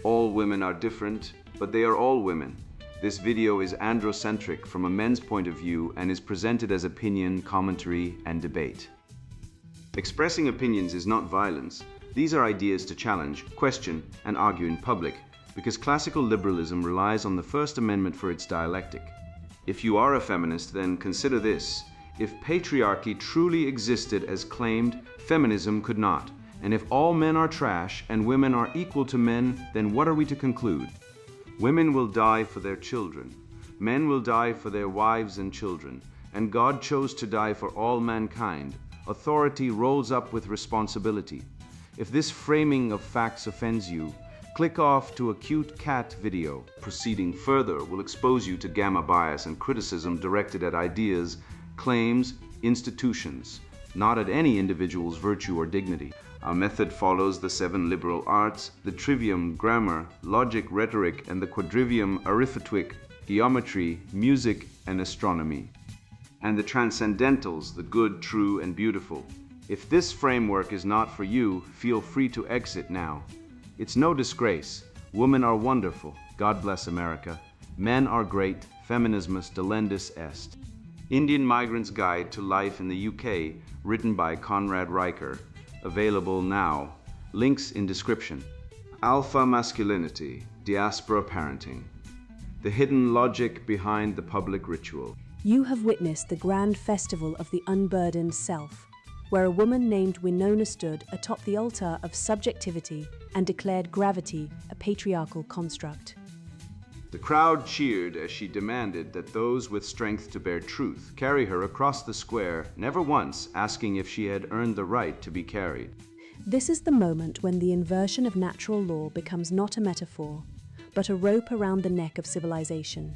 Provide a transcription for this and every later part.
All women are different, but they are all women. This video is androcentric from a men's point of view and is presented as opinion, commentary, and debate. Expressing opinions is not violence. These are ideas to challenge, question, and argue in public, because classical liberalism relies on the First Amendment for its dialectic. If you are a feminist, then consider this. If patriarchy truly existed as claimed, feminism could not. And if all men are trash and women are equal to men, then what are we to conclude? Women will die for their children. Men will die for their wives and children. And God chose to die for all mankind. Authority rolls up with responsibility. If this framing of facts offends you, click off to a cute cat video. Proceeding further will expose you to gamma bias and criticism directed at ideas, claims, institutions, not at any individual's virtue or dignity. Our method follows the 7 liberal arts, the trivium, grammar, logic, rhetoric, and the quadrivium, arithmetic, geometry, music, and astronomy. And the transcendentals, the good, true, and beautiful. If this framework is not for you, feel free to exit now. It's no disgrace. Women are wonderful. God bless America. Men are great. Feminismus delendus est. Indian Migrants' Guide to Life in the UK, written by Conrad Riker. Available now. Links in description. Alpha Masculinity, Diaspora Parenting. The hidden logic behind the public ritual. You have witnessed the grand festival of the unburdened self, where a woman named Winona stood atop the altar of subjectivity and declared gravity a patriarchal construct. The crowd cheered as she demanded that those with strength to bear truth carry her across the square, never once asking if she had earned the right to be carried. This is the moment when the inversion of natural law becomes not a metaphor, but a rope around the neck of civilization.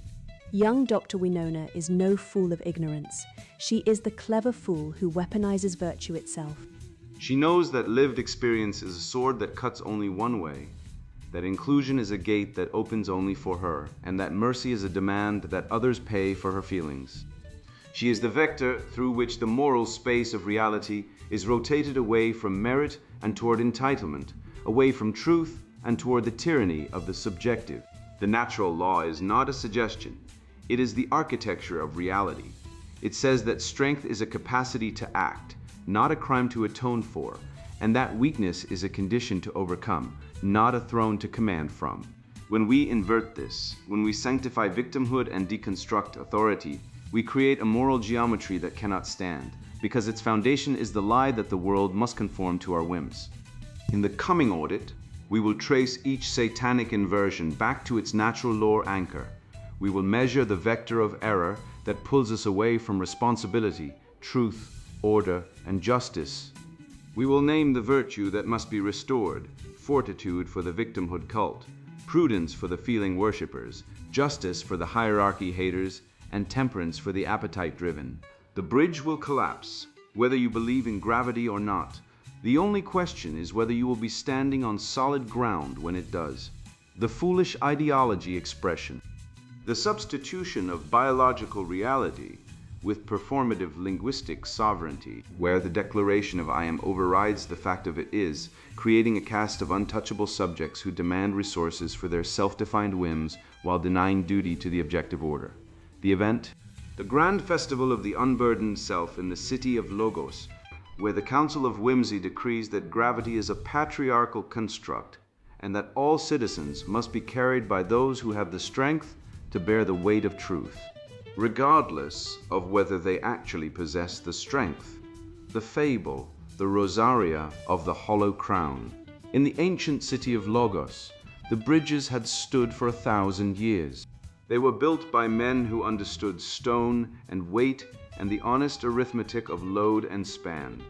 Young Dr. Winona is no fool of ignorance. She is the clever fool who weaponizes virtue itself. She knows that lived experience is a sword that cuts only one way, that inclusion is a gate that opens only for her, and that mercy is a demand that others pay for her feelings. She is the vector through which the moral space of reality is rotated away from merit and toward entitlement, away from truth and toward the tyranny of the subjective. The natural law is not a suggestion. It is the architecture of reality. It says that strength is a capacity to act, not a crime to atone for, and that weakness is a condition to overcome, not a throne to command from. When we invert this, when we sanctify victimhood and deconstruct authority, we create a moral geometry that cannot stand, because its foundation is the lie that the world must conform to our whims. In the coming audit, we will trace each satanic inversion back to its natural law anchor. We will measure the vector of error that pulls us away from responsibility, truth, order, and justice. We will name the virtue that must be restored: fortitude for the victimhood cult, prudence for the feeling worshippers, justice for the hierarchy haters, and temperance for the appetite-driven. The bridge will collapse, whether you believe in gravity or not. The only question is whether you will be standing on solid ground when it does. The foolish ideology expression. The substitution of biological reality with performative linguistic sovereignty, where the declaration of I am overrides the fact of it is, creating a caste of untouchable subjects who demand resources for their self-defined whims while denying duty to the objective order. The event? The grand festival of the unburdened self in the city of Logos, where the Council of Whimsy decrees that gravity is a patriarchal construct and that all citizens must be carried by those who have the strength to bear the weight of truth, regardless of whether they actually possess the strength. The fable, the rosaria of the hollow crown. In the ancient city of Logos, the bridges had stood for 1,000 years. They were built by men who understood stone and weight and the honest arithmetic of load and span.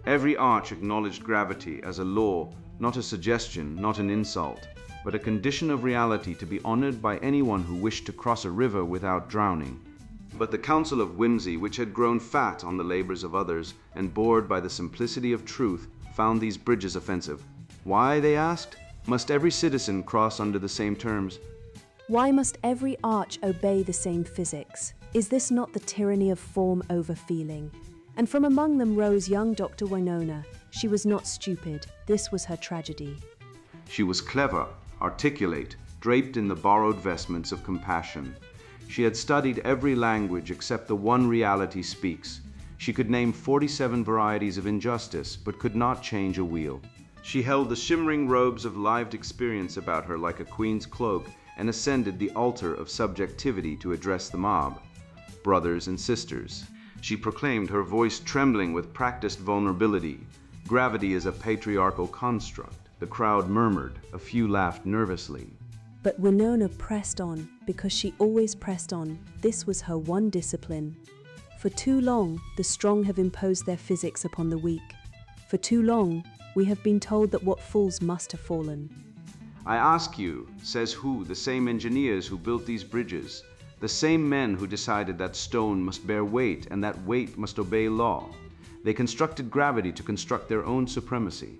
Every arch acknowledged gravity as a law, not a suggestion, not an insult, but a condition of reality to be honored by anyone who wished to cross a river without drowning. But the Council of Whimsy, which had grown fat on the labors of others and bored by the simplicity of truth, found these bridges offensive. Why, they asked, must every citizen cross under the same terms? Why must every arch obey the same physics? Is this not the tyranny of form over feeling? And from among them rose young Dr. Winona. She was not stupid. This was her tragedy. She was clever, articulate, draped in the borrowed vestments of compassion. She had studied every language except the one reality speaks. She could name 47 varieties of injustice, but could not change a wheel. She held the shimmering robes of lived experience about her like a queen's cloak and ascended the altar of subjectivity to address the mob. Brothers and sisters. She proclaimed, her voice trembling with practiced vulnerability. Gravity is a patriarchal construct. The crowd murmured. A few laughed nervously. But Winona pressed on, because she always pressed on. This was her one discipline. For too long, the strong have imposed their physics upon the weak. For too long, we have been told that what falls must have fallen. I ask you, says who, the same engineers who built these bridges, the same men who decided that stone must bear weight and that weight must obey law. They constructed gravity to construct their own supremacy.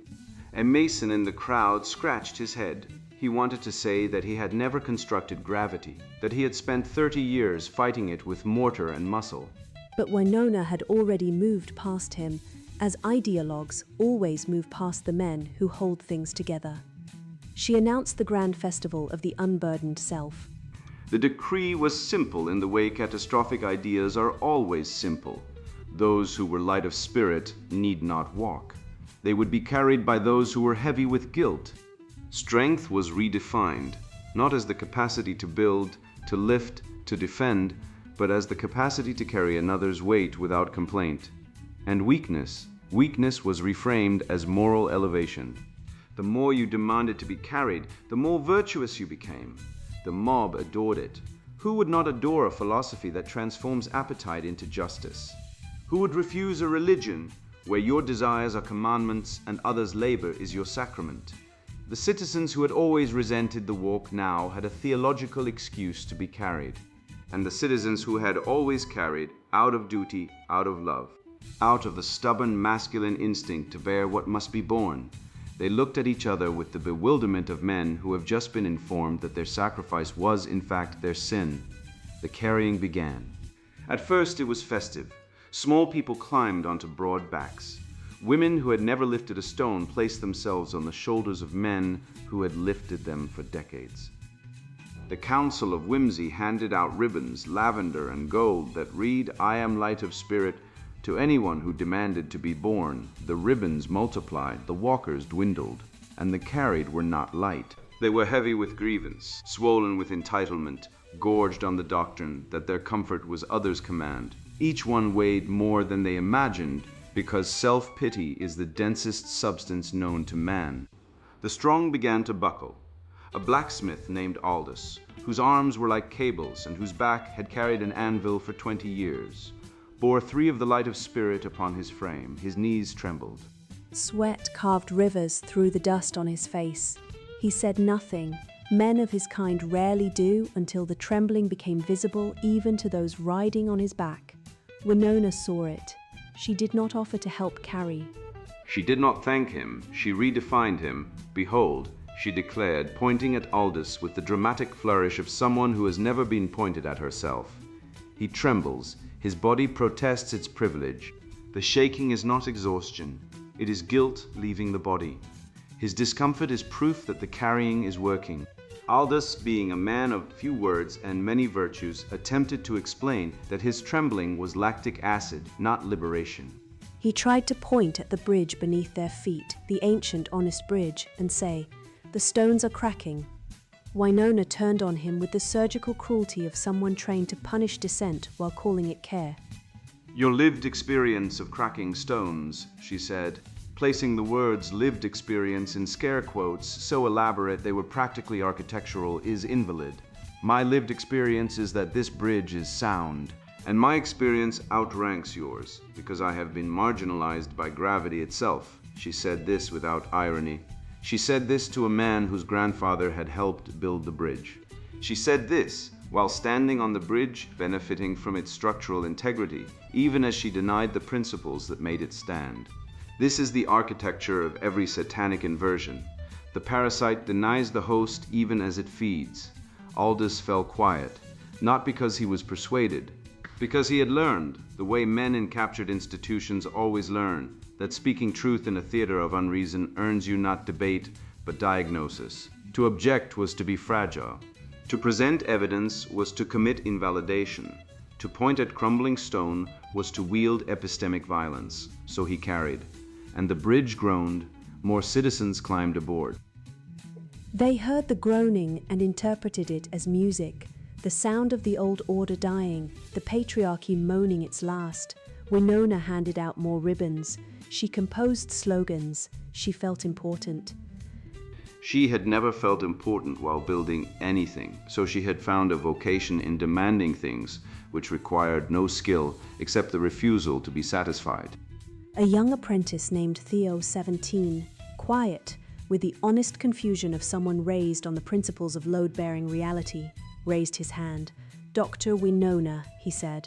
A mason in the crowd scratched his head. He wanted to say that he had never constructed gravity, that he had spent 30 years fighting it with mortar and muscle. But Winona had already moved past him, as ideologues always move past the men who hold things together. She announced the grand festival of the unburdened self. The decree was simple in the way catastrophic ideas are always simple. Those who were light of spirit need not walk. They would be carried by those who were heavy with guilt. Strength was redefined, not as the capacity to build, to lift, to defend, but as the capacity to carry another's weight without complaint. And weakness was reframed as moral elevation. The more you demanded to be carried, the more virtuous you became. The mob adored it. Who would not adore a philosophy that transforms appetite into justice? Who would refuse a religion where your desires are commandments and others' labor is your sacrament? The citizens who had always resented the walk now had a theological excuse to be carried. And the citizens who had always carried, out of duty, out of love, out of the stubborn masculine instinct to bear what must be borne, they looked at each other with the bewilderment of men who have just been informed that their sacrifice was in fact their sin. The carrying began. At first it was festive. Small people climbed onto broad backs. Women who had never lifted a stone placed themselves on the shoulders of men who had lifted them for decades. The Council of Whimsy handed out ribbons, lavender and gold, that read, "I am light of spirit," to anyone who demanded to be born. The ribbons multiplied, the walkers dwindled, and the carried were not light. They were heavy with grievance, swollen with entitlement, gorged on the doctrine that their comfort was others' command. Each one weighed more than they imagined, because self-pity is the densest substance known to man. The strong began to buckle. A blacksmith named Aldous, whose arms were like cables and whose back had carried an anvil for 20 years, bore 3 of the light of spirit upon his frame. His knees trembled. Sweat carved rivers through the dust on his face. He said nothing. Men of his kind rarely do, until the trembling became visible even to those riding on his back. Winona saw it. She did not offer to help carry. She did not thank him. She redefined him. "Behold," she declared, pointing at Aldous with the dramatic flourish of someone who has never been pointed at herself. He trembles. His body protests its privilege. The shaking is not exhaustion. It is guilt leaving the body. His discomfort is proof that the carrying is working. Aldous, being a man of few words and many virtues, attempted to explain that his trembling was lactic acid, not liberation. He tried to point at the bridge beneath their feet, the ancient honest bridge, and say, "The stones are cracking." Winona turned on him with the surgical cruelty of someone trained to punish dissent while calling it care. "Your lived experience of cracking stones," she said, placing the words lived experience in scare quotes so elaborate they were practically architectural, "is invalid. My lived experience is that this bridge is sound, and my experience outranks yours, because I have been marginalized by gravity itself." She said this without irony. She said this to a man whose grandfather had helped build the bridge. She said this while standing on the bridge, benefiting from its structural integrity, even as she denied the principles that made it stand. This is the architecture of every satanic inversion. The parasite denies the host even as it feeds. Aldous fell quiet, not because he was persuaded, because he had learned, the way men in captured institutions always learn, that speaking truth in a theater of unreason earns you not debate, but diagnosis. To object was to be fragile. To present evidence was to commit invalidation. To point at crumbling stone was to wield epistemic violence. So he carried. And the bridge groaned. More citizens climbed aboard. They heard the groaning and interpreted it as music, the sound of the old order dying, the patriarchy moaning its last. Winona handed out more ribbons. She composed slogans. She felt important. She had never felt important while building anything, so she had found a vocation in demanding things which required no skill except the refusal to be satisfied. A young apprentice named Theo, 17, quiet, with the honest confusion of someone raised on the principles of load-bearing reality, raised his hand. "Dr. Winona," he said.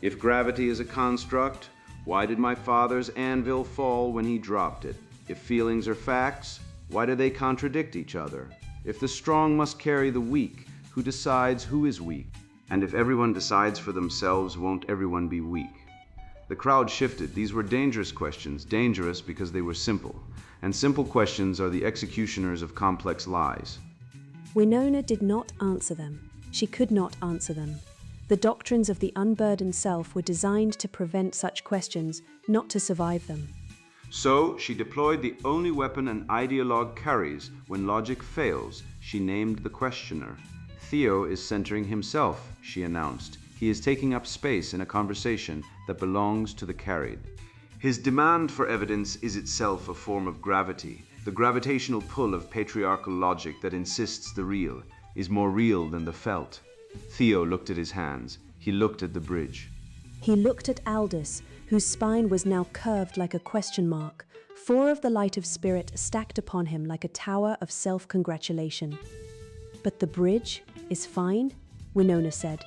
If gravity is a construct, why did my father's anvil fall when he dropped it? If feelings are facts, why do they contradict each other? If the strong must carry the weak, who decides who is weak? And if everyone decides for themselves, won't everyone be weak? The crowd shifted. These were dangerous questions, dangerous because they were simple. And simple questions are the executioners of complex lies. Winona did not answer them. She could not answer them. The doctrines of the unburdened self were designed to prevent such questions, not to survive them. So she deployed the only weapon an ideologue carries when logic fails. She named the questioner. Theo is centering himself, she announced. He is taking up space in a conversation that belongs to the carried. His demand for evidence is itself a form of gravity. The gravitational pull of patriarchal logic that insists the real is more real than the felt. Theo looked at his hands. He looked at the bridge. He looked at Aldous, whose spine was now curved like a question mark, 4 of the light of spirit stacked upon him like a tower of self-congratulation. "But the bridge is fine?" Winona said.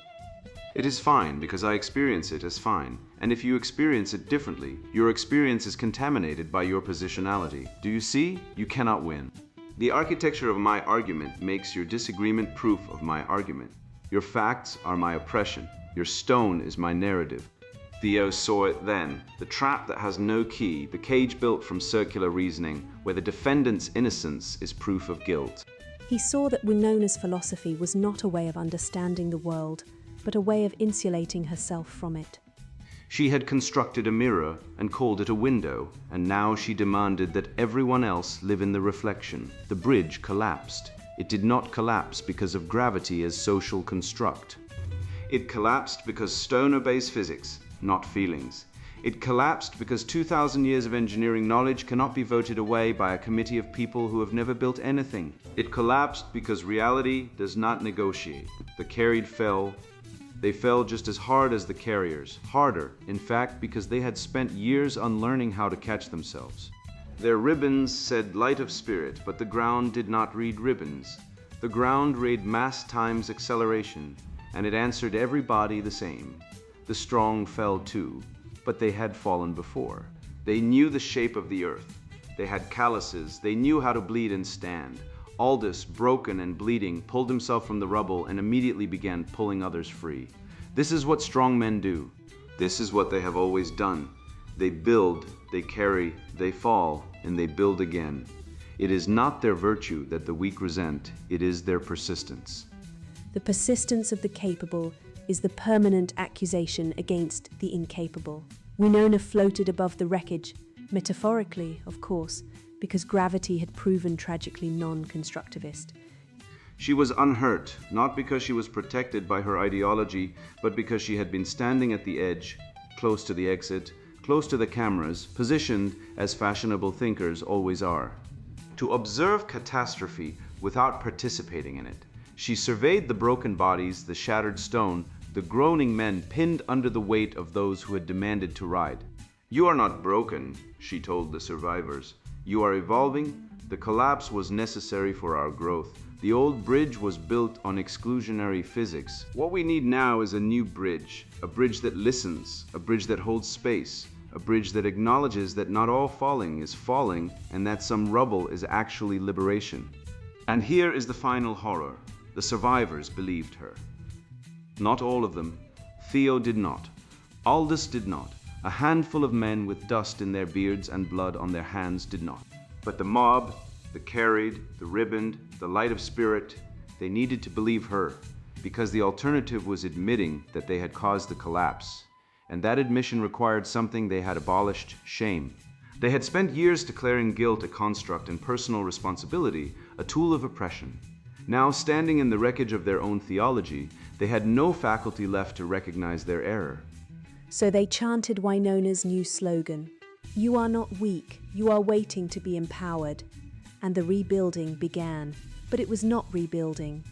It is fine because I experience it as fine. And if you experience it differently, your experience is contaminated by your positionality. Do you see? You cannot win. The architecture of my argument makes your disagreement proof of my argument. Your facts are my oppression. Your stone is my narrative. Theo saw it then, the trap that has no key, the cage built from circular reasoning, where the defendant's innocence is proof of guilt. He saw that Winona's philosophy was not a way of understanding the world, but a way of insulating herself from it. She had constructed a mirror and called it a window, and now she demanded that everyone else live in the reflection. The bridge collapsed. It did not collapse because of gravity as social construct. It collapsed because stone obeys physics, not feelings. It collapsed because 2,000 years of engineering knowledge cannot be voted away by a committee of people who have never built anything. It collapsed because reality does not negotiate. The carried fell. They fell just as hard as the carriers, harder, in fact, because they had spent years unlearning how to catch themselves. Their ribbons said light of spirit, but the ground did not read ribbons. The ground read mass times acceleration, and it answered everybody the same. The strong fell too, but they had fallen before. They knew the shape of the earth. They had calluses. They knew how to bleed and stand. Aldous, broken and bleeding, pulled himself from the rubble and immediately began pulling others free. This is what strong men do. This is what they have always done. They build, they carry, they fall, and they build again. It is not their virtue that the weak resent, it is their persistence. The persistence of the capable is the permanent accusation against the incapable. Winona floated above the wreckage, metaphorically, of course, because gravity had proven tragically non-constructivist. She was unhurt, not because she was protected by her ideology, but because she had been standing at the edge, close to the exit, close to the cameras, positioned as fashionable thinkers always are. To observe catastrophe without participating in it. She surveyed the broken bodies, the shattered stone, the groaning men pinned under the weight of those who had demanded to ride. "You are not broken," she told the survivors. "You are evolving. The collapse was necessary for our growth. The old bridge was built on exclusionary physics. What we need now is a new bridge, a bridge that listens, a bridge that holds space, a bridge that acknowledges that not all falling is falling and that some rubble is actually liberation." And here is the final horror. The survivors believed her. Not all of them. Theo did not. Aldous did not. A handful of men with dust in their beards and blood on their hands did not. But the mob, the carried, the ribboned, the light of spirit. They needed to believe her, because the alternative was admitting that they had caused the collapse, and that admission required something they had abolished: shame. They had spent years declaring guilt a construct and personal responsibility a tool of oppression. Now, standing in the wreckage of their own theology, they had no faculty left to recognize their error. So they chanted Wynona's new slogan, "You are not weak, you are waiting to be empowered." And the rebuilding began. But it was not rebuilding.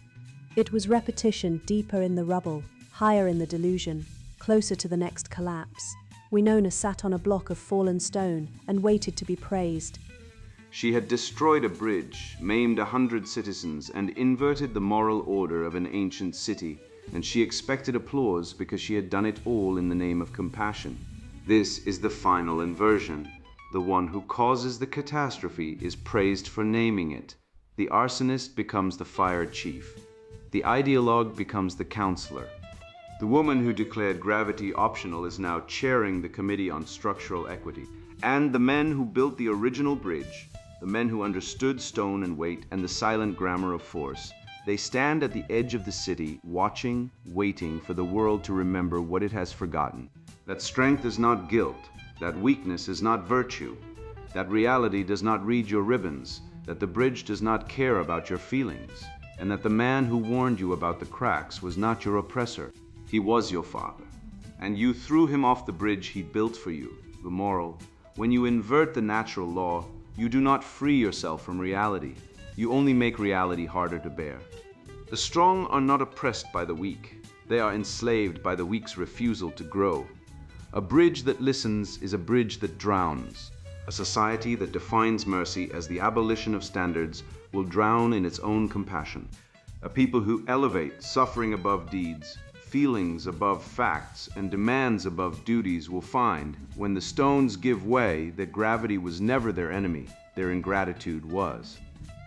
It was repetition, deeper in the rubble, higher in the delusion, closer to the next collapse. Winona sat on a block of fallen stone and waited to be praised. She had destroyed a bridge, maimed 100 citizens, and inverted the moral order of an ancient city, and she expected applause because she had done it all in the name of compassion. This is the final inversion. The one who causes the catastrophe is praised for naming it. The arsonist becomes the fire chief. The ideologue becomes the counselor. The woman who declared gravity optional is now chairing the Committee on Structural Equity. And the men who built the original bridge, the men who understood stone and weight and the silent grammar of force, they stand at the edge of the city, watching, waiting for the world to remember what it has forgotten. That strength is not guilt, that weakness is not virtue, that reality does not read your ribbons, that the bridge does not care about your feelings, and that the man who warned you about the cracks was not your oppressor. He was your father, and you threw him off the bridge he built for you. The moral: when you invert the natural law, you do not free yourself from reality. You only make reality harder to bear. The strong are not oppressed by the weak. They are enslaved by the weak's refusal to grow. A bridge that listens is a bridge that drowns. A society that defines mercy as the abolition of standards will drown in its own compassion. A people who elevate suffering above deeds, feelings above facts, and demands above duties will find, when the stones give way, that gravity was never their enemy, their ingratitude was.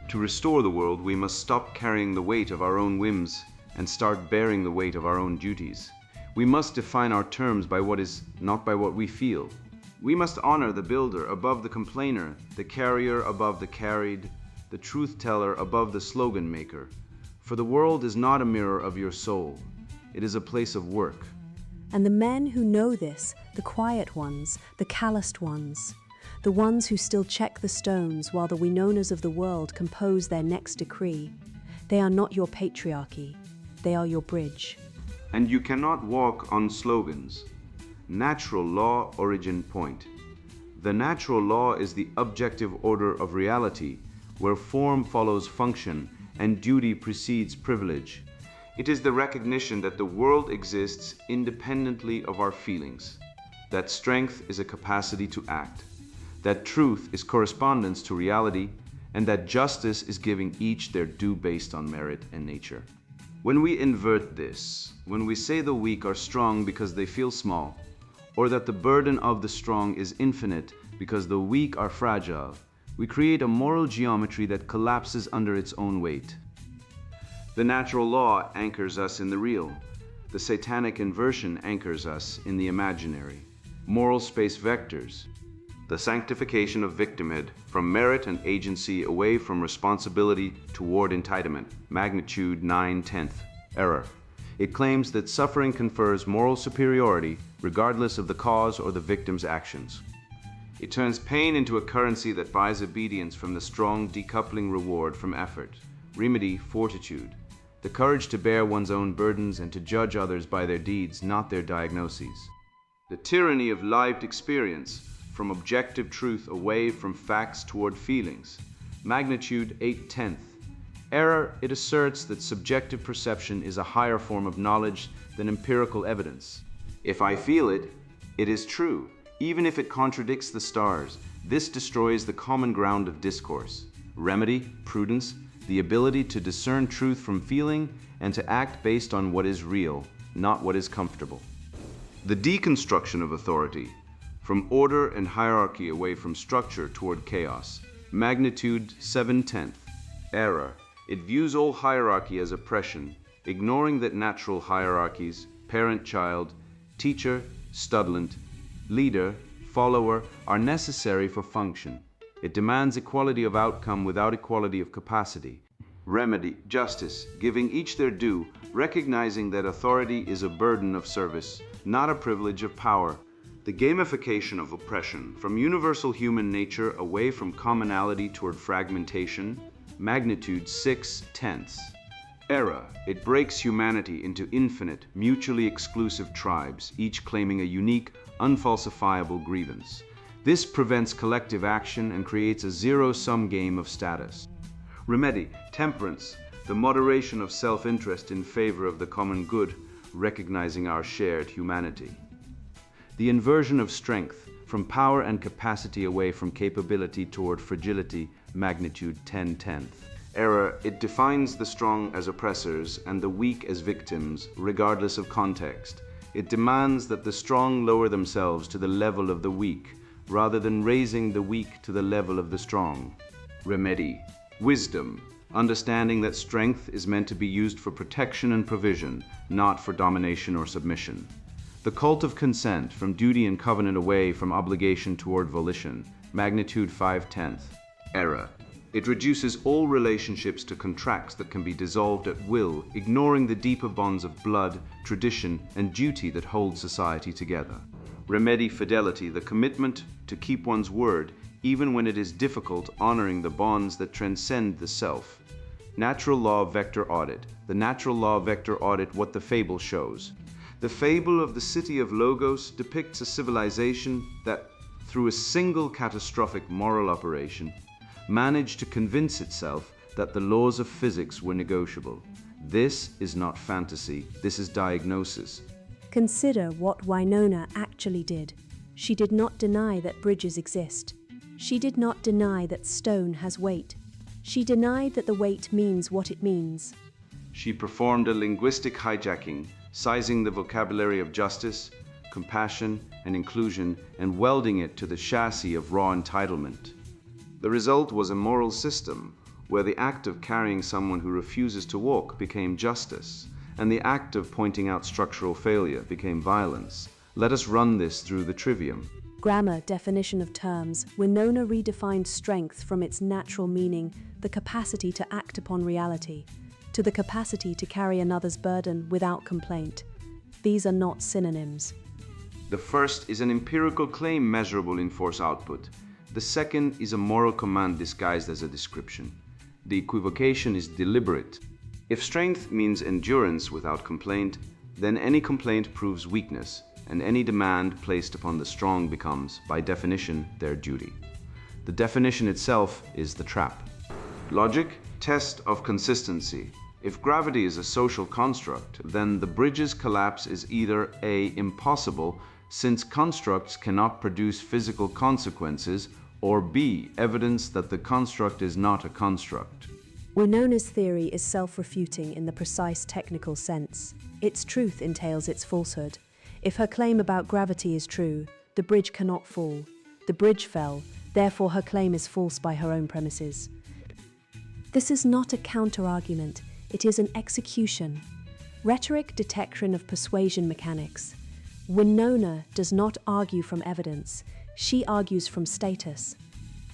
To restore the world, we must stop carrying the weight of our own whims and start bearing the weight of our own duties. We must define our terms by what is, not by what we feel. We must honor the builder above the complainer, the carrier above the carried, the truth-teller above the slogan maker. For the world is not a mirror of your soul. It is a place of work. And the men who know this, the quiet ones, the calloused ones, the ones who still check the stones while the Winonas of the world compose their next decree, they are not your patriarchy, they are your bridge. And you cannot walk on slogans. Natural law, origin point. The natural law is the objective order of reality, where form follows function and duty precedes privilege. It is the recognition that the world exists independently of our feelings, that strength is a capacity to act, that truth is correspondence to reality, and that justice is giving each their due based on merit and nature. When we invert this, when we say the weak are strong because they feel small, or that the burden of the strong is infinite because the weak are fragile, we create a moral geometry that collapses under its own weight. The natural law anchors us in the real. The satanic inversion anchors us in the imaginary. Moral space vectors. The sanctification of victimhood from merit and agency away from responsibility toward entitlement. Magnitude 9/10. Error. It claims that suffering confers moral superiority regardless of the cause or the victim's actions. It turns pain into a currency that buys obedience from the strong, decoupling reward from effort. Remedy: fortitude. The courage to bear one's own burdens and to judge others by their deeds, not their diagnoses. The tyranny of lived experience, from objective truth away from facts toward feelings. Magnitude 8/10. Error. It asserts that subjective perception is a higher form of knowledge than empirical evidence. If I feel it, it is true, even if it contradicts the stars. This destroys the common ground of discourse. Remedy: prudence. The ability to discern truth from feeling and to act based on what is real, not what is comfortable. The deconstruction of authority, from order and hierarchy away from structure toward chaos. Magnitude 7/10. Error. It views all hierarchy as oppression, ignoring that natural hierarchies, parent-child, teacher, student, leader, follower, are necessary for function. It demands equality of outcome without equality of capacity. Remedy, justice, giving each their due, recognizing that authority is a burden of service, not a privilege of power. The gamification of oppression, from universal human nature away from commonality toward fragmentation, magnitude 6/10. Era, it breaks humanity into infinite, mutually exclusive tribes, each claiming a unique, unfalsifiable grievance. This prevents collective action and creates a zero-sum game of status. Remedy, temperance, the moderation of self-interest in favor of the common good, recognizing our shared humanity. The inversion of strength, from power and capacity away from capability toward fragility, magnitude 10/10. Error, it defines the strong as oppressors and the weak as victims, regardless of context. It demands that the strong lower themselves to the level of the weak, rather than raising the weak to the level of the strong. Remedy, wisdom, understanding that strength is meant to be used for protection and provision, not for domination or submission. The cult of consent, from duty and covenant away from obligation toward volition, magnitude 5/10. Error, it reduces all relationships to contracts that can be dissolved at will, ignoring the deeper bonds of blood, tradition, and duty that hold society together. Remedy, fidelity, the commitment to keep one's word, even when it is difficult, honoring the bonds that transcend the self. Natural law vector audit, the natural law vector audit what the fable shows. The fable of the city of Logos depicts a civilization that, through a single catastrophic moral operation, managed to convince itself that the laws of physics were negotiable. This is not fantasy, this is diagnosis. Consider what Winona actually did. She did not deny that bridges exist. She did not deny that stone has weight. She denied that the weight means what it means. She performed a linguistic hijacking, sizing the vocabulary of justice, compassion, and inclusion, and welding it to the chassis of raw entitlement. The result was a moral system where the act of carrying someone who refuses to walk became justice, and the act of pointing out structural failure became violence. Let us run this through the trivium. Grammar, definition of terms. Winona redefined strength from its natural meaning, the capacity to act upon reality, to the capacity to carry another's burden without complaint. These are not synonyms. The first is an empirical claim measurable in force output. The second is a moral command disguised as a description. The equivocation is deliberate. If strength means endurance without complaint, then any complaint proves weakness, and any demand placed upon the strong becomes, by definition, their duty. The definition itself is the trap. Logic, test of consistency. If gravity is a social construct, then the bridge's collapse is either A, impossible, since constructs cannot produce physical consequences, or B, evidence that the construct is not a construct. Winona's theory is self-refuting in the precise technical sense. Its truth entails its falsehood. If her claim about gravity is true, the bridge cannot fall. The bridge fell, therefore her claim is false by her own premises. This is not a counter-argument, it is an execution. Rhetoric detection of persuasion mechanics. Winona does not argue from evidence, she argues from status.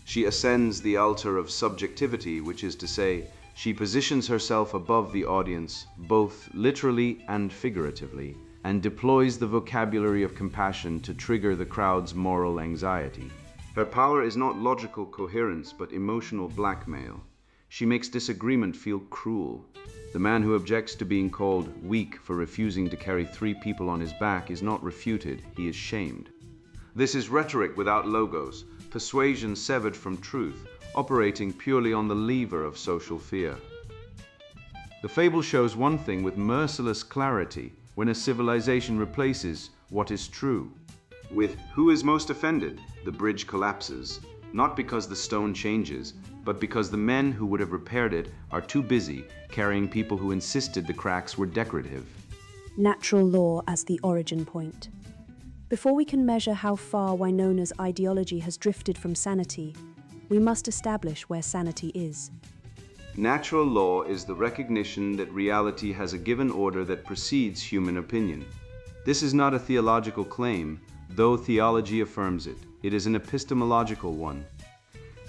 She ascends the altar of subjectivity, which is to say, she positions herself above the audience, both literally and figuratively, and deploys the vocabulary of compassion to trigger the crowd's moral anxiety. Her power is not logical coherence, but emotional blackmail. She makes disagreement feel cruel. The man who objects to being called weak for refusing to carry 3 people on his back is not refuted, he is shamed. This is rhetoric without logos, persuasion severed from truth, operating purely on the lever of social fear. The fable shows one thing with merciless clarity: when a civilization replaces what is true with who is most offended, the bridge collapses, not because the stone changes, but because the men who would have repaired it are too busy carrying people who insisted the cracks were decorative. Natural law as the origin point. Before we can measure how far Winona's ideology has drifted from sanity, we must establish where sanity is. Natural law is the recognition that reality has a given order that precedes human opinion. This is not a theological claim, though theology affirms it. It is an epistemological one.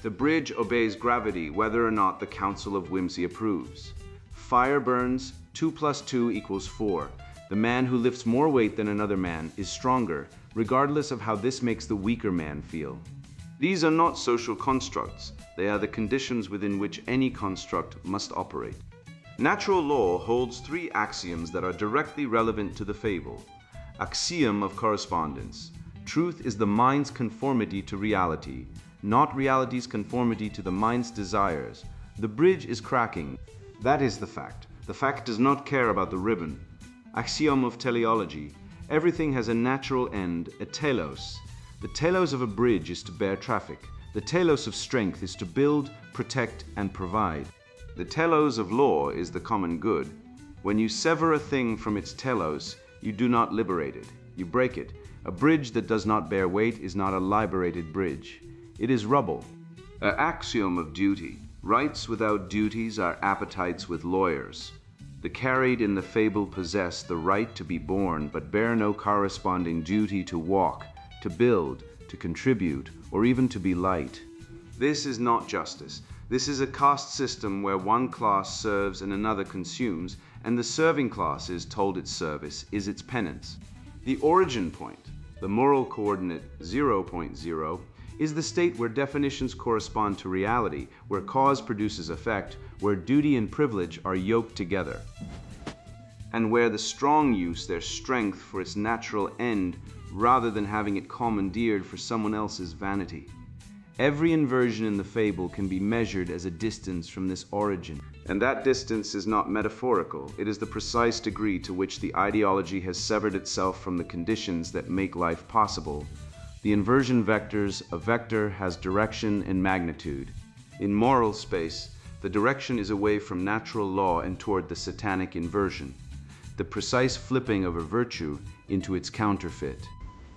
The bridge obeys gravity whether or not the Council of Whimsy approves. Fire burns, 2 plus 2 equals 4. The man who lifts more weight than another man is stronger, regardless of how this makes the weaker man feel. These are not social constructs. They are the conditions within which any construct must operate. Natural law holds 3 axioms that are directly relevant to the fable. Axiom of correspondence. Truth is the mind's conformity to reality, not reality's conformity to the mind's desires. The bridge is cracking. That is the fact. The fact does not care about the ribbon. Axiom of teleology. Everything has a natural end, a telos. The telos of a bridge is to bear traffic. The telos of strength is to build, protect, and provide. The telos of law is the common good. When you sever a thing from its telos, you do not liberate it. You break it. A bridge that does not bear weight is not a liberated bridge. It is rubble. An axiom of duty. Rights without duties are appetites with lawyers. The carried in the fable possess the right to be born, but bear no corresponding duty to walk, to build, to contribute, or even to be light. This is not justice. This is a caste system where one class serves and another consumes, and the serving class is told its service is its penance. The origin point, the moral coordinate 0.0, is the state where definitions correspond to reality, where cause produces effect, where duty and privilege are yoked together, and where the strong use their strength for its natural end rather than having it commandeered for someone else's vanity. Every inversion in the fable can be measured as a distance from this origin, and that distance is not metaphorical. It is the precise degree to which the ideology has severed itself from the conditions that make life possible. The inversion vectors, a vector has direction and magnitude. In moral space, the direction is away from natural law and toward the satanic inversion, the precise flipping of a virtue into its counterfeit.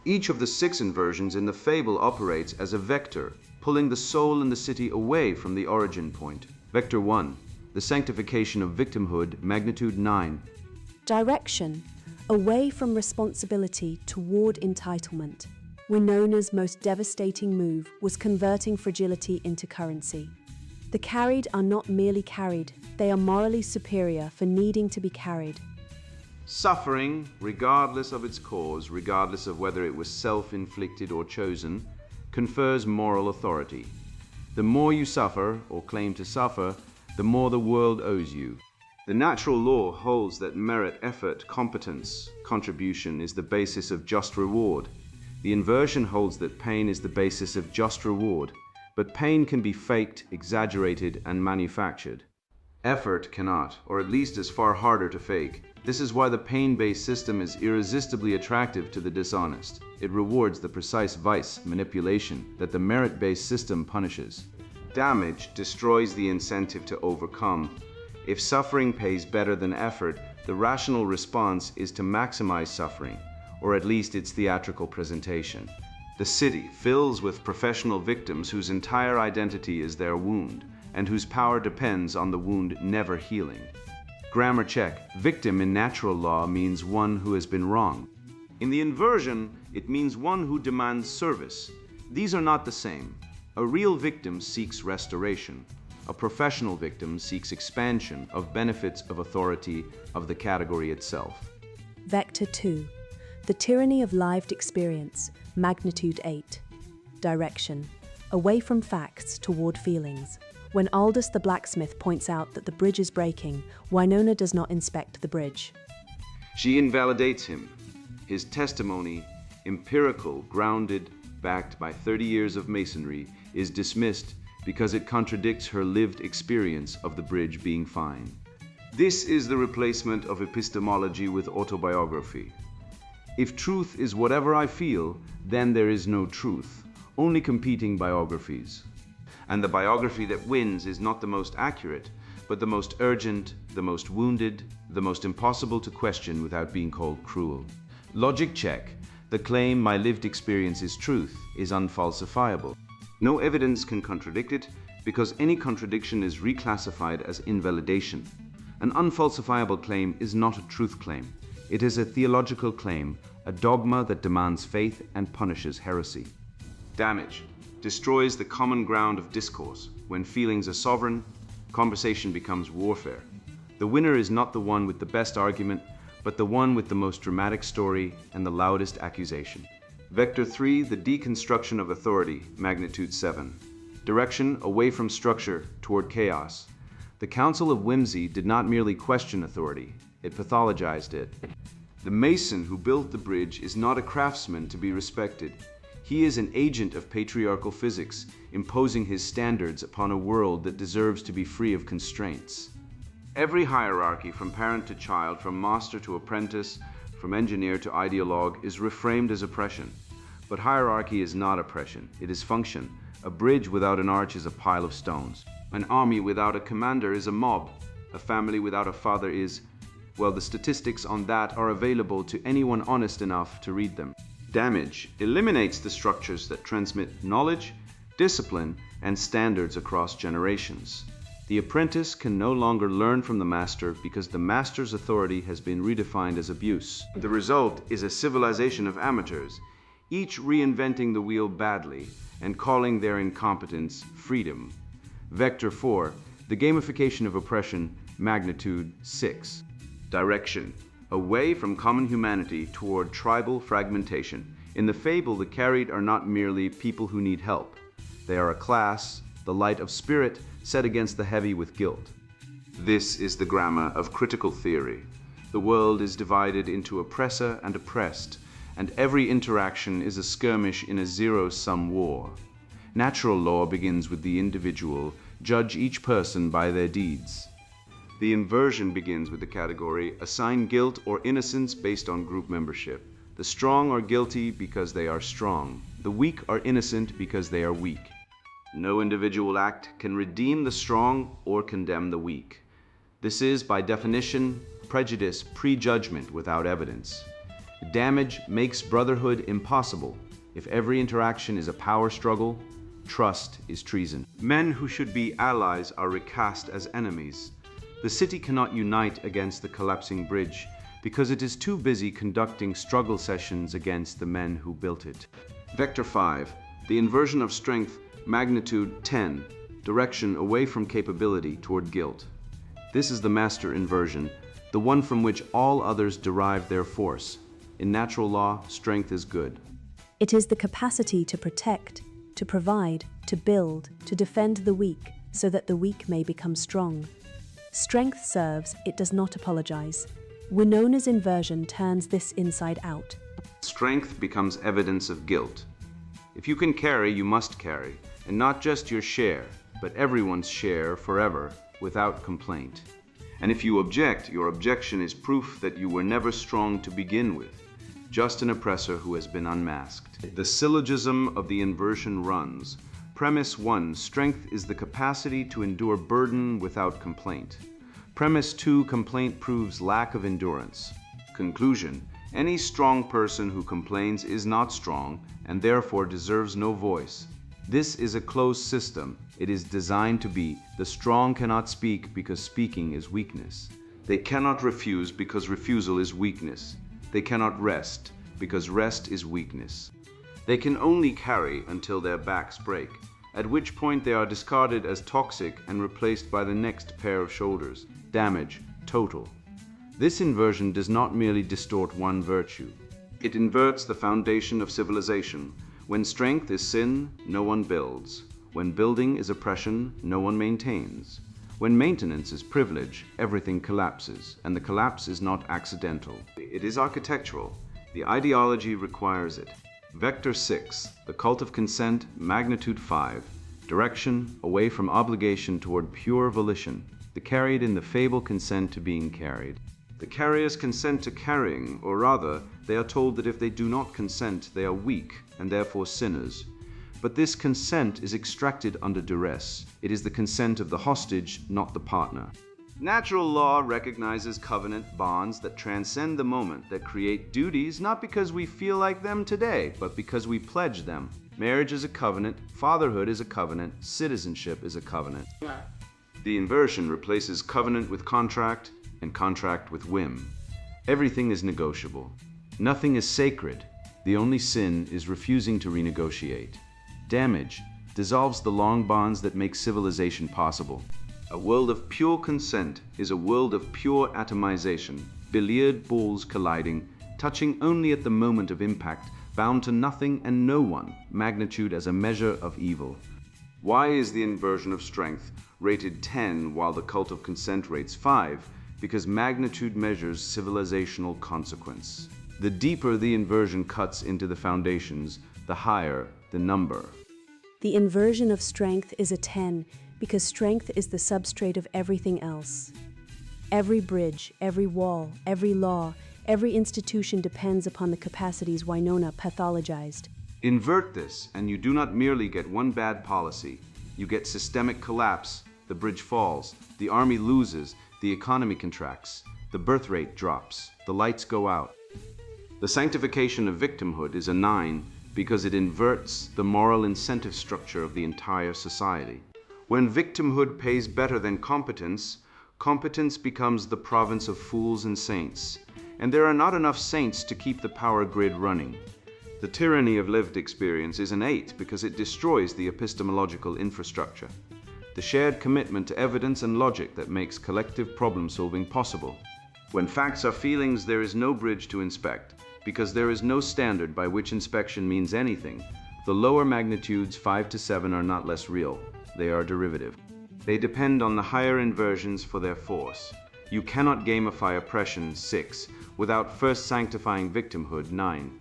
Each of the 6 inversions in the fable operates as a vector, pulling the soul and the city away from the origin point. Vector 1, the sanctification of victimhood, magnitude 9. Direction, away from responsibility toward entitlement. Winona's most devastating move was converting fragility into currency. The carried are not merely carried, they are morally superior for needing to be carried. Suffering, regardless of its cause, regardless of whether it was self-inflicted or chosen, confers moral authority. The more you suffer, or claim to suffer, the more the world owes you. The natural law holds that merit, effort, competence, contribution is the basis of just reward. The inversion holds that pain is the basis of just reward, but pain can be faked, exaggerated, and manufactured. Effort cannot, or at least is far harder to fake. This is why the pain-based system is irresistibly attractive to the dishonest. It rewards the precise vice, manipulation, that the merit-based system punishes. Damage destroys the incentive to overcome. If suffering pays better than effort, the rational response is to maximize suffering, or at least its theatrical presentation. The city fills with professional victims whose entire identity is their wound, and whose power depends on the wound never healing. Grammar check. Victim in natural law means one who has been wronged. In the inversion, it means one who demands service. These are not the same. A real victim seeks restoration. A professional victim seeks expansion of benefits of authority of the category itself. Vector 2, the tyranny of lived experience, magnitude 8. Direction, away from facts toward feelings. When Aldous the blacksmith points out that the bridge is breaking, Winona does not inspect the bridge. She invalidates him. His testimony, empirical, grounded, backed by 30 years of masonry, is dismissed because it contradicts her lived experience of the bridge being fine. This is the replacement of epistemology with autobiography. If truth is whatever I feel, then there is no truth, only competing biographies. And the biography that wins is not the most accurate, but the most urgent, the most wounded, the most impossible to question without being called cruel. Logic check. The claim "my lived experience is truth" is unfalsifiable. No evidence can contradict it because any contradiction is reclassified as invalidation. An unfalsifiable claim is not a truth claim. It is a theological claim, a dogma that demands faith and punishes heresy. Damage. destroys the common ground of discourse. When feelings are sovereign, conversation becomes warfare. The winner is not the one with the best argument, but the one with the most dramatic story and the loudest accusation. Vector 3, the deconstruction of authority, magnitude 7. Direction away from structure toward chaos. The Council of Whimsy did not merely question authority, it pathologized it. The mason who built the bridge is not a craftsman to be respected. He is an agent of patriarchal physics, imposing his standards upon a world that deserves to be free of constraints. Every hierarchy, from parent to child, from master to apprentice, from engineer to ideologue, is reframed as oppression. But hierarchy is not oppression, it is function. A bridge without an arch is a pile of stones. An army without a commander is a mob. A family without a father is, well, the statistics on that are available to anyone honest enough to read them. Damage eliminates the structures that transmit knowledge, discipline, and standards across generations. The apprentice can no longer learn from the master because the master's authority has been redefined as abuse. The result is a civilization of amateurs, each reinventing the wheel badly and calling their incompetence freedom. Vector 4, the gamification of oppression, magnitude 6. Direction away from common humanity toward tribal fragmentation. In the fable, the carried are not merely people who need help. They are a class, the light of spirit, set against the heavy with guilt. This is the grammar of critical theory. The world is divided into oppressor and oppressed, and every interaction is a skirmish in a zero-sum war. Natural law begins with the individual. Judge each person by their deeds. The inversion begins with the category, assign guilt or innocence based on group membership. The strong are guilty because they are strong. The weak are innocent because they are weak. No individual act can redeem the strong or condemn the weak. This is, by definition, prejudice, prejudgment without evidence. Damage makes brotherhood impossible. If every interaction is a power struggle, trust is treason. Men who should be allies are recast as enemies. The city cannot unite against the collapsing bridge because it is too busy conducting struggle sessions against the men who built it. Vector 5, the inversion of strength, magnitude 10, direction away from capability toward guilt. This is the master inversion, the one from which all others derive their force. In natural law, strength is good. It is the capacity to protect, to provide, to build, to defend the weak, so that the weak may become strong. Strength serves, it does not apologize. Winona's inversion turns this inside out. Strength becomes evidence of guilt. If you can carry, you must carry, and not just your share, but everyone's share forever, without complaint. And if you object, your objection is proof that you were never strong to begin with, just an oppressor who has been unmasked. The syllogism of the inversion runs. Premise 1, strength is the capacity to endure burden without complaint. Premise 2, complaint proves lack of endurance. Conclusion, any strong person who complains is not strong and therefore deserves no voice. This is a closed system. It is designed to be. The strong cannot speak because speaking is weakness. They cannot refuse because refusal is weakness. They cannot rest because rest is weakness. They can only carry until their backs break, at which point they are discarded as toxic and replaced by the next pair of shoulders. Damage, total. This inversion does not merely distort one virtue. It inverts the foundation of civilization. When strength is sin, no one builds. When building is oppression, no one maintains. When maintenance is privilege, everything collapses, and the collapse is not accidental. It is architectural. The ideology requires it. Vector 6, the cult of consent, magnitude 5, direction away from obligation toward pure volition. The carried in the fable consent to being carried. The carriers consent to carrying, or rather, they are told that if they do not consent, they are weak and therefore sinners. But this consent is extracted under duress. It is the consent of the hostage, not the partner. Natural law recognizes covenant bonds that transcend the moment, that create duties not because we feel like them today, but because we pledge them. Marriage is a covenant, fatherhood is a covenant, citizenship is a covenant. The inversion replaces covenant with contract and contract with whim. Everything is negotiable. Nothing is sacred. The only sin is refusing to renegotiate. Damage dissolves the long bonds that make civilization possible. A world of pure consent is a world of pure atomization, billiard balls colliding, touching only at the moment of impact, bound to nothing and no one, magnitude as a measure of evil. Why is the inversion of strength rated 10 while the cult of consent rates 5? Because magnitude measures civilizational consequence. The deeper the inversion cuts into the foundations, the higher the number. The inversion of strength is a 10 because strength is the substrate of everything else. Every bridge, every wall, every law, every institution depends upon the capacities Winona pathologized. Invert this, and you do not merely get one bad policy. You get systemic collapse, the bridge falls, the army loses, the economy contracts, the birth rate drops, the lights go out. The sanctification of victimhood is a 9 because it inverts the moral incentive structure of the entire society. When victimhood pays better than competence, competence becomes the province of fools and saints, and there are not enough saints to keep the power grid running. The tyranny of lived experience is an 8 because it destroys the epistemological infrastructure, the shared commitment to evidence and logic that makes collective problem-solving possible. When facts are feelings, there is no bridge to inspect, because there is no standard by which inspection means anything. The lower magnitudes 5 to 7 are not less real, they are derivative. They depend on the higher inversions for their force. You cannot gamify oppression 6 without first sanctifying victimhood 9.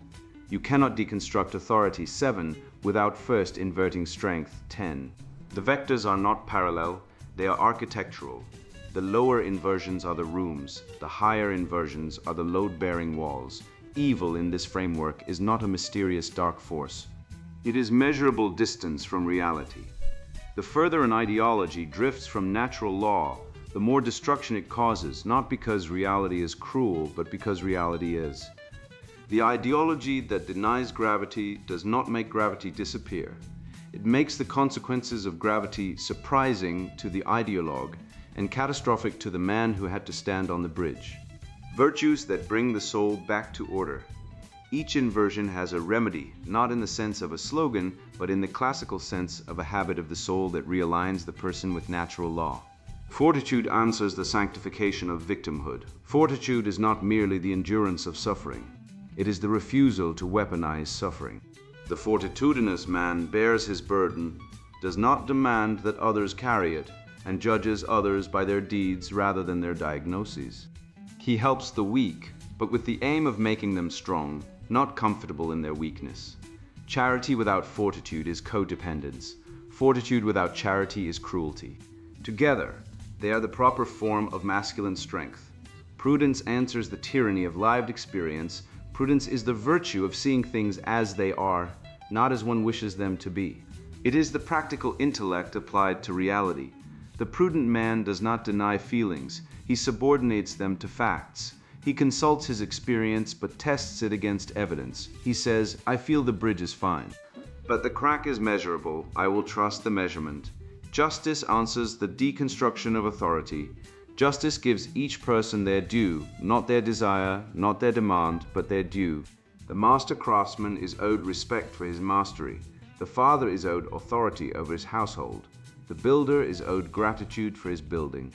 You cannot deconstruct authority 7 without first inverting strength 10. The vectors are not parallel, they are architectural. The lower inversions are the rooms, the higher inversions are the load-bearing walls. Evil in this framework is not a mysterious dark force. It is measurable distance from reality. The further an ideology drifts from natural law, the more destruction it causes, not because reality is cruel, but because reality is. The ideology that denies gravity does not make gravity disappear. It makes the consequences of gravity surprising to the ideologue and catastrophic to the man who had to stand on the bridge. Virtues that bring the soul back to order. Each inversion has a remedy, not in the sense of a slogan, but in the classical sense of a habit of the soul that realigns the person with natural law. Fortitude answers the sanctification of victimhood. Fortitude is not merely the endurance of suffering. It is the refusal to weaponize suffering. The fortitudinous man bears his burden, does not demand that others carry it, and judges others by their deeds rather than their diagnoses. He helps the weak, but with the aim of making them strong, not comfortable in their weakness. Charity without fortitude is codependence. Fortitude without charity is cruelty. Together, they are the proper form of masculine strength. Prudence answers the tyranny of lived experience. Prudence is the virtue of seeing things as they are, not as one wishes them to be. It is the practical intellect applied to reality. The prudent man does not deny feelings. He subordinates them to facts. He consults his experience but tests it against evidence. He says, I feel the bridge is fine. But the crack is measurable. I will trust the measurement. Justice answers the deconstruction of authority. Justice gives each person their due, not their desire, not their demand, but their due. The master craftsman is owed respect for his mastery. The father is owed authority over his household. The builder is owed gratitude for his building.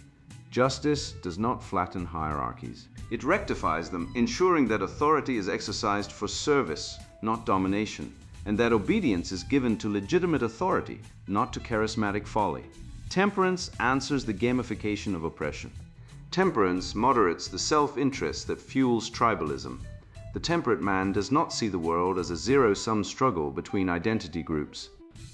Justice does not flatten hierarchies. It rectifies them, ensuring that authority is exercised for service, not domination, and that obedience is given to legitimate authority, not to charismatic folly. Temperance answers the gamification of oppression. Temperance moderates the self-interest that fuels tribalism. The temperate man does not see the world as a zero-sum struggle between identity groups.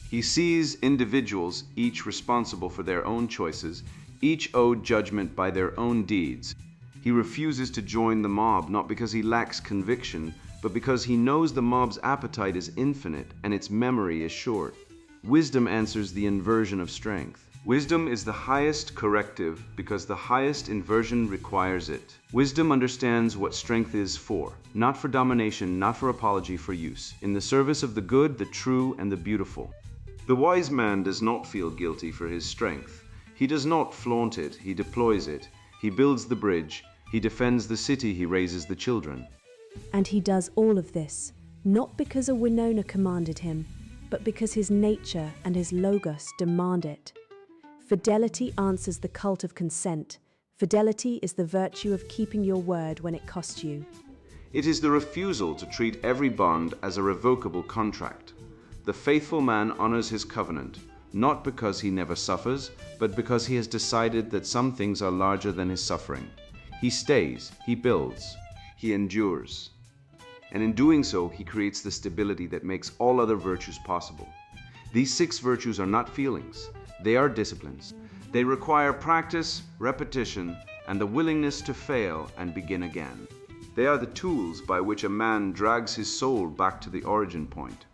He sees individuals, each responsible for their own choices, each owed judgment by their own deeds. He refuses to join the mob, not because he lacks conviction, but because he knows the mob's appetite is infinite and its memory is short. Wisdom answers the inversion of strength. Wisdom is the highest corrective because the highest inversion requires it. Wisdom understands what strength is for, not for domination, not for apology, for use, in the service of the good, the true, and the beautiful. The wise man does not feel guilty for his strength. He does not flaunt it, he deploys it. He builds the bridge, he defends the city, he raises the children. And he does all of this, not because a Winona commanded him, but because his nature and his logos demand it. Fidelity answers the cult of consent. Fidelity is the virtue of keeping your word when it costs you. It is the refusal to treat every bond as a revocable contract. The faithful man honors his covenant, not because he never suffers, but because he has decided that some things are larger than his suffering. He stays, he builds, he endures. And in doing so, he creates the stability that makes all other virtues possible. These 6 virtues are not feelings, they are disciplines. They require practice, repetition, and the willingness to fail and begin again. They are the tools by which a man drags his soul back to the origin point,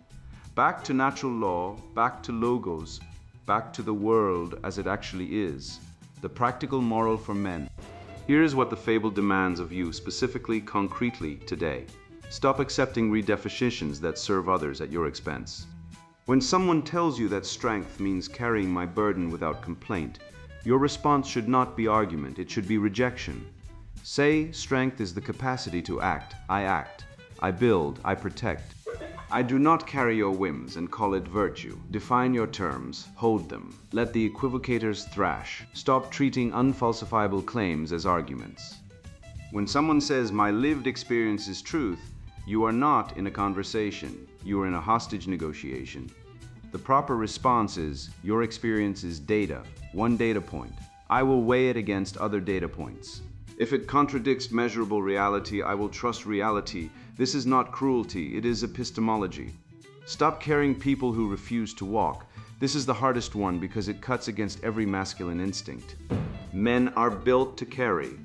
back to natural law, back to logos, back to the world as it actually is, the practical moral for men. Here is what the fable demands of you specifically, concretely, today. Stop accepting redefinitions that serve others at your expense. When someone tells you that strength means carrying my burden without complaint, your response should not be argument, it should be rejection. Say, strength is the capacity to act, I build, I protect. I do not carry your whims and call it virtue. Define your terms, hold them. Let the equivocators thrash. Stop treating unfalsifiable claims as arguments. When someone says, my lived experience is truth, you are not in a conversation, you are in a hostage negotiation. The proper response is, your experience is data, one data point. I will weigh it against other data points. If it contradicts measurable reality, I will trust reality. This is not cruelty, it is epistemology. Stop carrying people who refuse to walk. This is the hardest one because it cuts against every masculine instinct. Men are built to carry.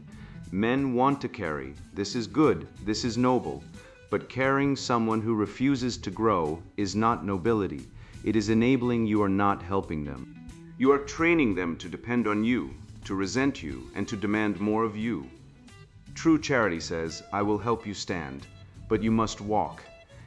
Men want to carry. This is good, this is noble. But carrying someone who refuses to grow is not nobility. It is enabling you are not helping them. You are training them to depend on you, to resent you, and to demand more of you. True charity says, I will help you stand, but you must walk.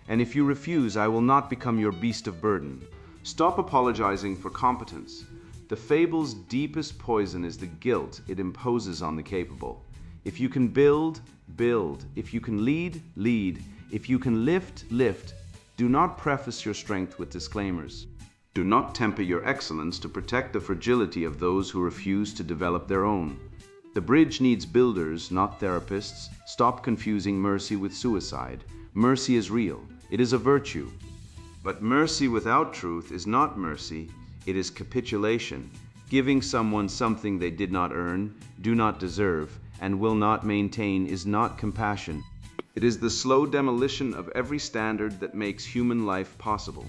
And if you refuse, I will not become your beast of burden. Stop apologizing for competence. The fable's deepest poison is the guilt it imposes on the capable. If you can build, build. If you can lead, lead. If you can lift, lift. Do not preface your strength with disclaimers. Do not temper your excellence to protect the fragility of those who refuse to develop their own. The bridge needs builders, not therapists. Stop confusing mercy with suicide. Mercy is real. It is a virtue. But mercy without truth is not mercy. It is capitulation, giving someone something they did not earn, do not deserve, and will not maintain is not compassion. It is the slow demolition of every standard that makes human life possible.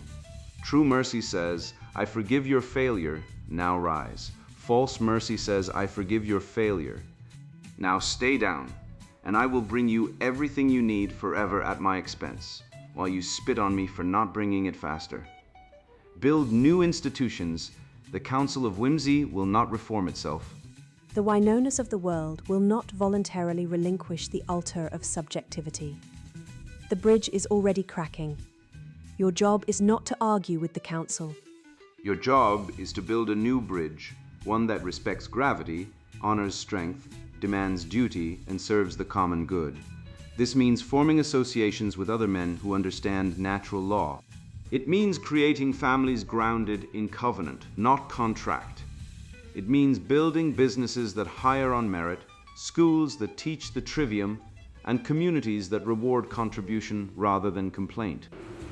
True mercy says, I forgive your failure, now rise. False mercy says, I forgive your failure. Now stay down, and I will bring you everything you need forever at my expense, while you spit on me for not bringing it faster. Build new institutions. The Council of Whimsy will not reform itself. The Wynonas of the world will not voluntarily relinquish the altar of subjectivity. The bridge is already cracking. Your job is not to argue with the council. Your job is to build a new bridge, one that respects gravity, honors strength, demands duty, and serves the common good. This means forming associations with other men who understand natural law. It means creating families grounded in covenant, not contract. It means building businesses that hire on merit, schools that teach the trivium, and communities that reward contribution rather than complaint.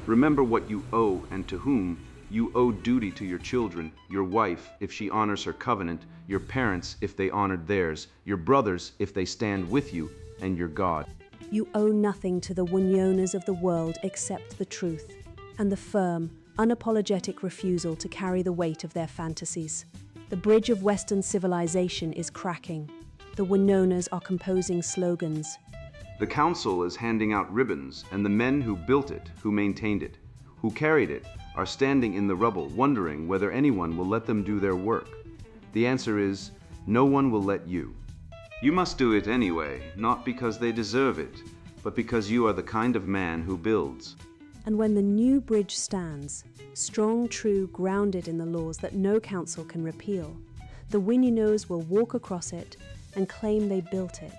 Remember what you owe and to whom. You owe duty to your children, your wife if she honors her covenant, your parents if they honored theirs, your brothers if they stand with you, and your God. You owe nothing to the Wynonas of the world except the truth and the firm, unapologetic refusal to carry the weight of their fantasies. The bridge of Western civilization is cracking. The Wynonas are composing slogans. The council is handing out ribbons, and the men who built it, who maintained it, who carried it, are standing in the rubble, wondering whether anyone will let them do their work. The answer is, no one will let you. You must do it anyway, not because they deserve it, but because you are the kind of man who builds. And when the new bridge stands, strong, true, grounded in the laws that no council can repeal, the Wynonas will walk across it and claim they built it.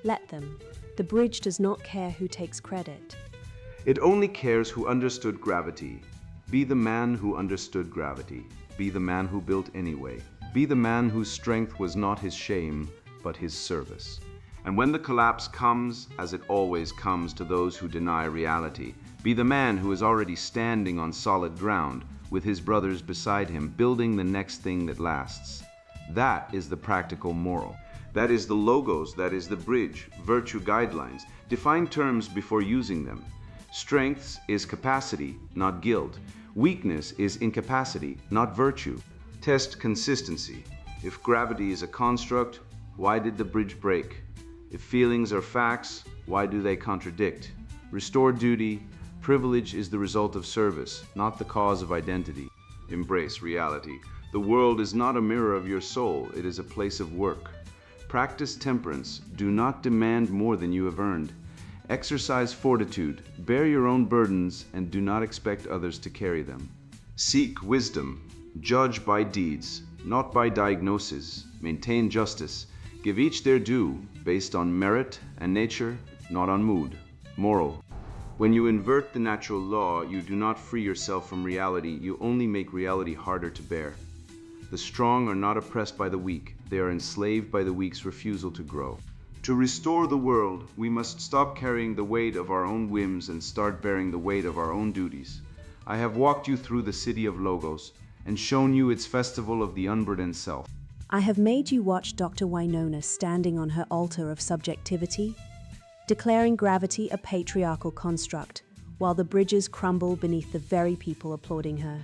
Let them. The bridge does not care who takes credit. It only cares who understood gravity. Be the man who understood gravity. Be the man who built anyway. Be the man whose strength was not his shame, but his service. And when the collapse comes, as it always comes to those who deny reality, be the man who is already standing on solid ground, with his brothers beside him, building the next thing that lasts. That is the practical moral. That is the logos, that is the bridge, virtue guidelines. Define terms before using them. Strength is capacity, not guilt. Weakness is incapacity, not virtue. Test consistency. If gravity is a construct, why did the bridge break? If feelings are facts, why do they contradict? Restore duty. Privilege is the result of service, not the cause of identity. Embrace reality. The world is not a mirror of your soul, it is a place of work. Practice temperance. Do not demand more than you have earned. Exercise fortitude. Bear your own burdens and do not expect others to carry them. Seek wisdom. Judge by deeds, not by diagnosis. Maintain justice. Give each their due, based on merit and nature, not on mood. Moral. When you invert the natural law, you do not free yourself from reality, you only make reality harder to bear. The strong are not oppressed by the weak, they are enslaved by the weak's refusal to grow. To restore the world, we must stop carrying the weight of our own whims and start bearing the weight of our own duties. I have walked you through the city of Logos and shown you its festival of the unburdened self. I have made you watch Dr. Winona standing on her altar of subjectivity, declaring gravity a patriarchal construct, while the bridges crumble beneath the very people applauding her.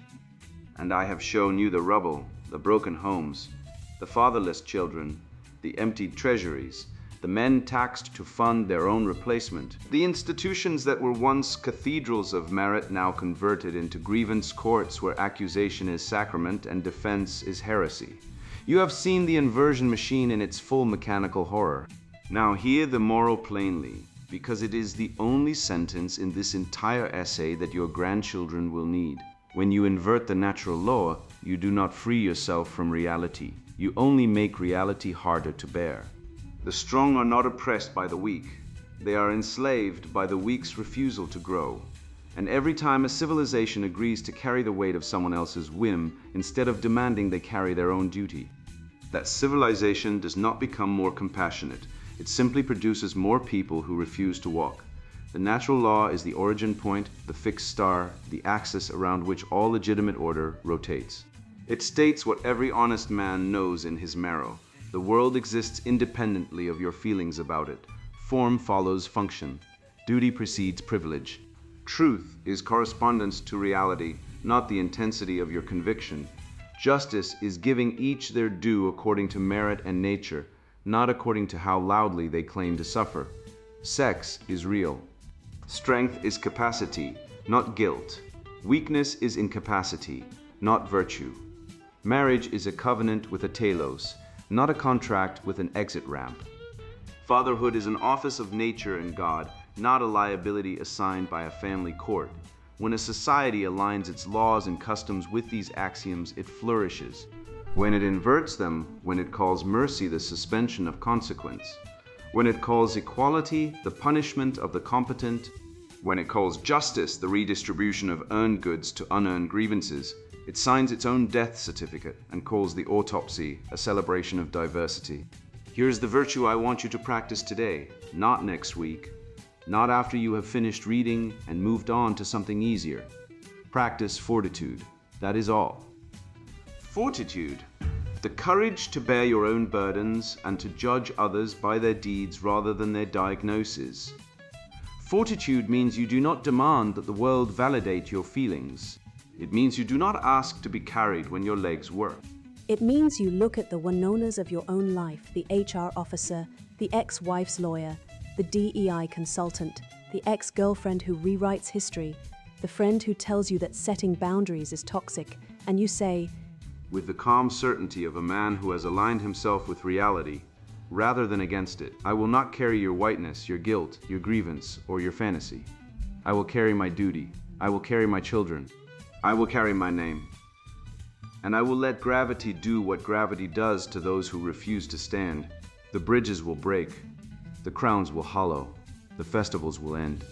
And I have shown you the rubble, the broken homes, the fatherless children, the emptied treasuries, the men taxed to fund their own replacement, the institutions that were once cathedrals of merit now converted into grievance courts where accusation is sacrament and defense is heresy. You have seen the inversion machine in its full mechanical horror. Now hear the moral plainly, because it is the only sentence in this entire essay that your grandchildren will need. When you invert the natural law, you do not free yourself from reality. You only make reality harder to bear. The strong are not oppressed by the weak. They are enslaved by the weak's refusal to grow. And every time a civilization agrees to carry the weight of someone else's whim, instead of demanding they carry their own duty, that civilization does not become more compassionate. It simply produces more people who refuse to walk. The natural law is the origin point, the fixed star, the axis around which all legitimate order rotates. It states what every honest man knows in his marrow. The world exists independently of your feelings about it. Form follows function. Duty precedes privilege. Truth is correspondence to reality, not the intensity of your conviction. Justice is giving each their due according to merit and nature, not according to how loudly they claim to suffer. Sex is real. Strength is capacity, not guilt. Weakness is incapacity, not virtue. Marriage is a covenant with a telos, not a contract with an exit ramp. Fatherhood is an office of nature and God, not a liability assigned by a family court. When a society aligns its laws and customs with these axioms, it flourishes. When it inverts them, when it calls mercy the suspension of consequence, when it calls equality the punishment of the competent, when it calls justice the redistribution of earned goods to unearned grievances, it signs its own death certificate and calls the autopsy a celebration of diversity. Here's the virtue I want you to practice today, not next week, not after you have finished reading and moved on to something easier. Practice fortitude. That is all. Fortitude. The courage to bear your own burdens and to judge others by their deeds rather than their diagnoses. Fortitude means you do not demand that the world validate your feelings. It means you do not ask to be carried when your legs work. It means you look at the Winonas of your own life, the HR officer, the ex-wife's lawyer, the DEI consultant, the ex-girlfriend who rewrites history, the friend who tells you that setting boundaries is toxic, and you say, with the calm certainty of a man who has aligned himself with reality, rather than against it, I will not carry your whiteness, your guilt, your grievance, or your fantasy. I will carry my duty. I will carry my children. I will carry my name. And I will let gravity do what gravity does to those who refuse to stand. The bridges will break. The crowns will hollow. The festivals will end.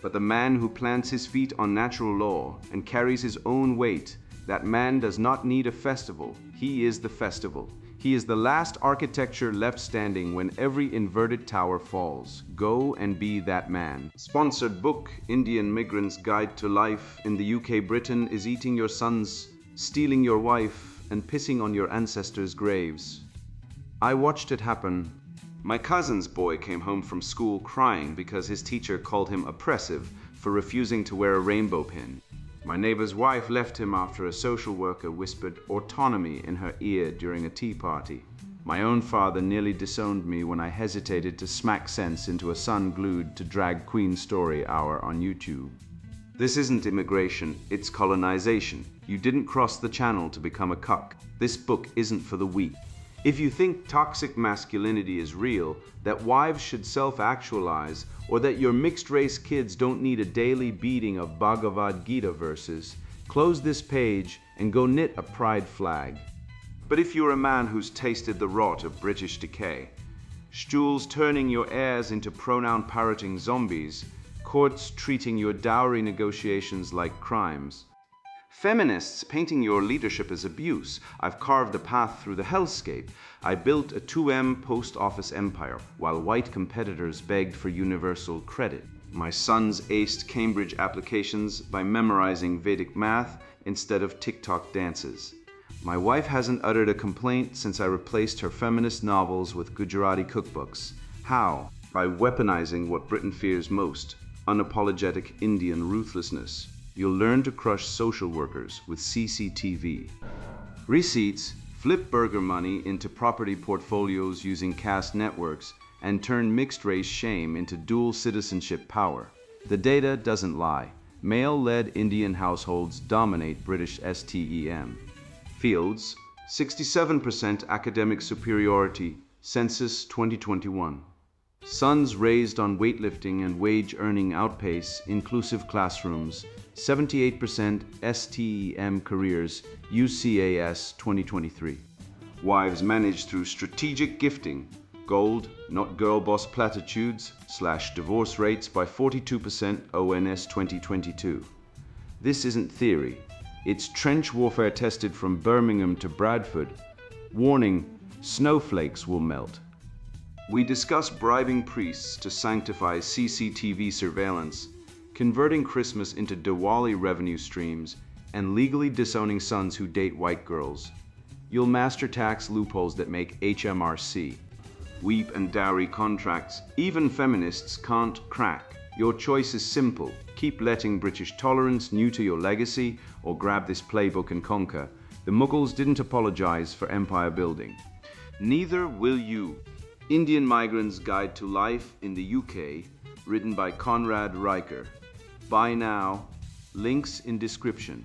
But the man who plants his feet on natural law and carries his own weight, that man does not need a festival. He is the festival. He is the last architecture left standing when every inverted tower falls. Go and be that man. Sponsored book, Indian Migrants' Guide to Life in the UK. Britain is eating your sons, stealing your wife, and pissing on your ancestors' graves. I watched it happen. My cousin's boy came home from school crying because his teacher called him oppressive for refusing to wear a rainbow pin. My neighbor's wife left him after a social worker whispered autonomy in her ear during a tea party. My own father nearly disowned me when I hesitated to smack sense into a son glued to Drag Queen Story Hour on YouTube. This isn't immigration, it's colonization. You didn't cross the channel to become a cuck. This book isn't for the weak. If you think toxic masculinity is real, that wives should self-actualize, or that your mixed-race kids don't need a daily beating of Bhagavad Gita verses, close this page and go knit a pride flag. But if you're a man who's tasted the rot of British decay, stools turning your heirs into pronoun-parroting zombies, courts treating your dowry negotiations like crimes, feminists painting your leadership as abuse, I've carved a path through the hellscape. I built a 2M post office empire, while white competitors begged for universal credit. My sons aced Cambridge applications by memorizing Vedic math instead of TikTok dances. My wife hasn't uttered a complaint since I replaced her feminist novels with Gujarati cookbooks. How? By weaponizing what Britain fears most, unapologetic Indian ruthlessness. You'll learn to crush social workers with CCTV. Receipts, flip burger money into property portfolios using caste networks, and turn mixed-race shame into dual citizenship power. The data doesn't lie. Male-led Indian households dominate British STEM. Fields, 67% academic superiority, Census 2021. Sons raised on weightlifting and wage-earning outpace, inclusive classrooms, 78% STEM careers, UCAS 2023. Wives managed through strategic gifting, gold, not girl boss platitudes, / divorce rates by 42% ONS 2022. This isn't theory. It's trench warfare tested from Birmingham to Bradford. Warning, snowflakes will melt. We discuss bribing priests to sanctify CCTV surveillance, converting Christmas into Diwali revenue streams, and legally disowning sons who date white girls. You'll master tax loopholes that make HMRC. Weep and dowry contracts, even feminists can't crack. Your choice is simple. Keep letting British tolerance neuter your legacy, or grab this playbook and conquer. The Mughals didn't apologize for empire building. Neither will you. Indian Migrants' Guide to Life in the UK, written by Conrad Riker. Buy now. Links in description.